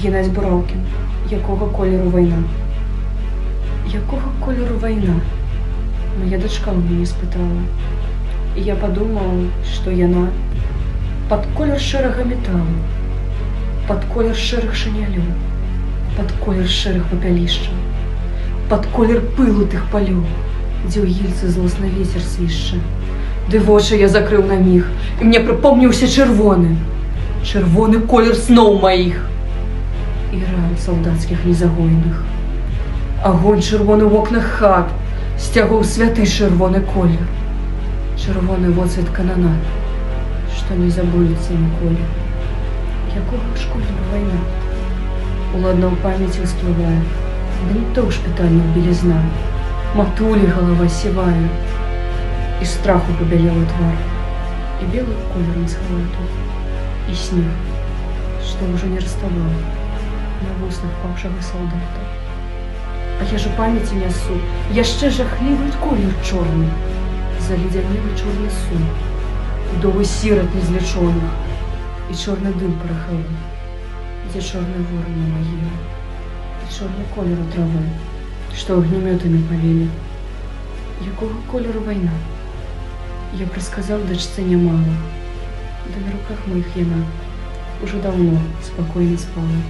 Геннадій Буравкін. Якого кольору війна? Якого кольору війна? Моя дочка у мене спитала. І я подумав, що яна під колір шэрага металу, під колір шэрых шинялёў, під колір шэрых папялішчаў, під колір пылу тых палёў, дзе ў гільцы злосны вецер свішча. Ды вочы я закрыў на міг, і мне прыпомніўся чырвоны, чырвоны колер сноў маіх і ран салдацкіх незагойных. Агонь чырвоны ў вокнах хат сцягоў святы чырвоны колер, чырвоны воцвет кананад, што не забудзецца ніколі. Якога ж колеру вайна? Уладна ў памяці ўсплывае, да не то ў шпітальных белізна, матулі галава сівая, і страху пабялела твар, і белым колерам з халату, і снег, што ўжо не раставаў на вуснах паўшага салдата. А я ж у памяці нясу яшчэ жахлівы колер чорны, заледзянелы чорны сон, удовы сірат незлічоных, і чорны дым парахавы, дзе чорны ворон на магіле, і чорны колер травы, што агнямётамі павелі. Якога колеру вайна? Я прасказаў дачцэ нямала, да на руках маіх яна ўжо даўно спакойна спала.